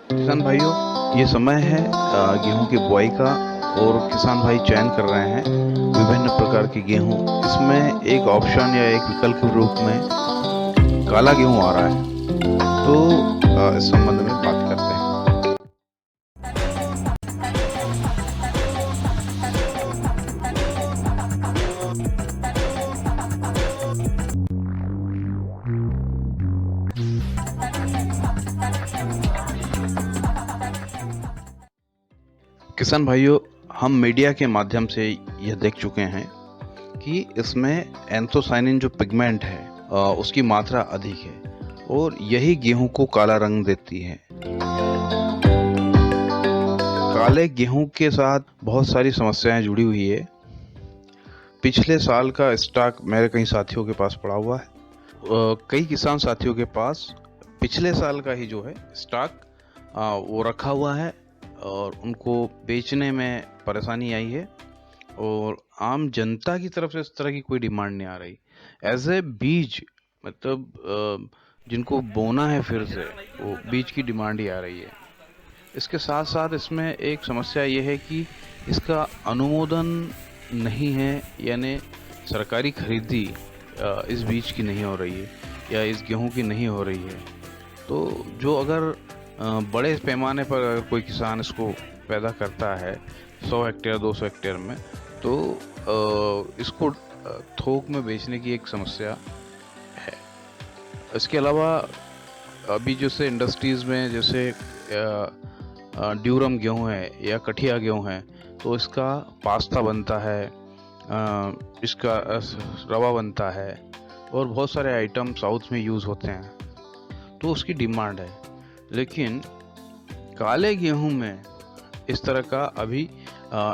किसान भाइयों, ये समय है गेहूं की बुआई का। और किसान भाई चयन कर रहे हैं विभिन्न प्रकार के गेहूं। इसमें एक ऑप्शन या एक विकल्प के रूप में काला गेहूं आ रहा है। तो इस संबंध में बात करते हैं। किसान भाइयों, हम मीडिया के माध्यम से यह देख चुके हैं कि इसमें एंथोसाइनिन जो पिगमेंट है उसकी मात्रा अधिक है और यही गेहूं को काला रंग देती है। काले गेहूं के साथ बहुत सारी समस्याएं जुड़ी हुई है। पिछले साल का स्टॉक मेरे कई साथियों के पास पड़ा हुआ है। कई किसान साथियों के पास पिछले साल का ही जो है स्टॉक वो रखा हुआ है और उनको बेचने में परेशानी आई है। और आम जनता की तरफ से इस तरह की कोई डिमांड नहीं आ रही। एज ए बीज, मतलब जिनको बोना है फिर से, वो बीज की डिमांड ही आ रही है। इसके साथ साथ इसमें एक समस्या ये है कि इसका अनुमोदन नहीं है, यानी सरकारी खरीदी इस बीज की नहीं हो रही है या इस गेहूं की नहीं हो रही है। तो जो अगर बड़े पैमाने पर अगर कोई किसान इसको पैदा करता है 100 हेक्टेयर 200 हेक्टेयर में, तो इसको थोक में बेचने की एक समस्या है। इसके अलावा अभी जैसे इंडस्ट्रीज़ में जैसे ड्यूरम गेहूं है या कठिया गेहूं है, तो इसका पास्ता बनता है, इसका रवा बनता है और बहुत सारे आइटम साउथ में यूज़ होते हैं, तो उसकी डिमांड है। लेकिन काले गेहूं में इस तरह का अभी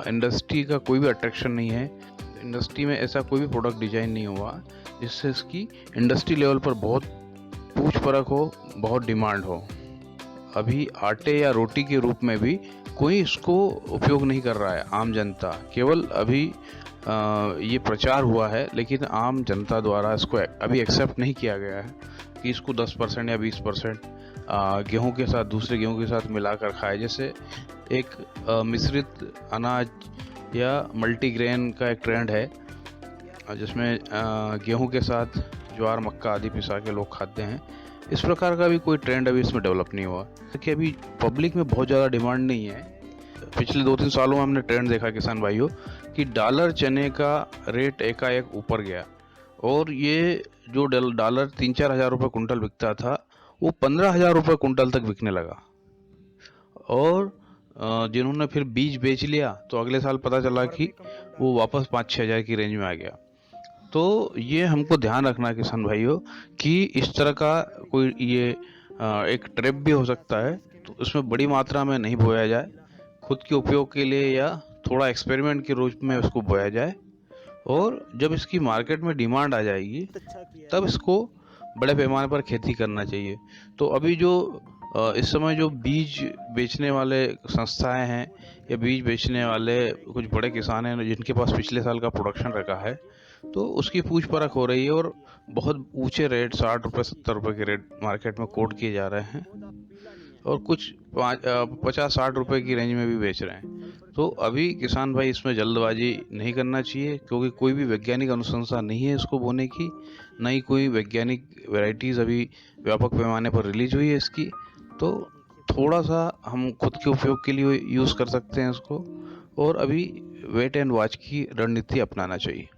इंडस्ट्री का कोई भी अट्रैक्शन नहीं है। इंडस्ट्री में ऐसा कोई भी प्रोडक्ट डिजाइन नहीं हुआ जिससे इसकी इंडस्ट्री लेवल पर बहुत पूछ परख हो, बहुत डिमांड हो। अभी आटे या रोटी के रूप में भी कोई इसको उपयोग नहीं कर रहा है। आम जनता केवल अभी ये प्रचार हुआ है, लेकिन आम जनता द्वारा इसको अभी एक्सेप्ट नहीं किया गया है कि इसको 10% या 20% गेहूं के साथ, दूसरे गेहूं के साथ मिलाकर खाए। जैसे एक मिश्रित अनाज या मल्टीग्रेन का एक ट्रेंड है जिसमें गेहूं के साथ ज्वार मक्का आदि पिसा के लोग खाते हैं। इस प्रकार का भी कोई ट्रेंड अभी इसमें डेवलप नहीं हुआ, क्योंकि अभी पब्लिक में बहुत ज़्यादा डिमांड नहीं है। पिछले 2-3 सालों में हमने ट्रेंड देखा किसान भाइयों कि डॉलर चने का रेट एकाएक ऊपर गया और ये जो डॉलर 3-4 हज़ार रुपये कुंटल बिकता था, वो 15,000 रुपये कुंटल तक बिकने लगा। और जिन्होंने फिर बीज बेच लिया तो अगले साल पता चला कि वो वापस 5-6 हज़ार की रेंज में आ गया। तो ये हमको ध्यान रखना है किसान भाइयों कि इस तरह का कोई ये एक ट्रैप भी हो सकता है, तो इसमें बड़ी मात्रा में नहीं बोया जाए। खुद के उपयोग के लिए या थोड़ा एक्सपेरिमेंट के रूप में उसको बोया जाए, और जब इसकी मार्केट में डिमांड आ जाएगी तब इसको बड़े पैमाने पर खेती करना चाहिए। तो अभी जो इस समय जो बीज बेचने वाले संस्थाएं हैं या बीज बेचने वाले कुछ बड़े किसान हैं जिनके पास पिछले साल का प्रोडक्शन रखा है, तो उसकी पूछ परख हो रही है और बहुत ऊंचे रेट 60 रुपये 70 रुपये के रेट मार्केट में कोट किए जा रहे हैं और कुछ 50-60 रुपए की रेंज में भी बेच रहे हैं। तो अभी किसान भाई इसमें जल्दबाजी नहीं करना चाहिए, क्योंकि कोई भी वैज्ञानिक अनुशंसा नहीं है इसको बोने की, न ही कोई वैज्ञानिक वैरायटीज़ अभी व्यापक पैमाने पर रिलीज हुई है इसकी। तो थोड़ा सा हम खुद के उपयोग के लिए यूज़ कर सकते हैं इसको, और अभी वेट एंड वॉच की रणनीति अपनाना चाहिए।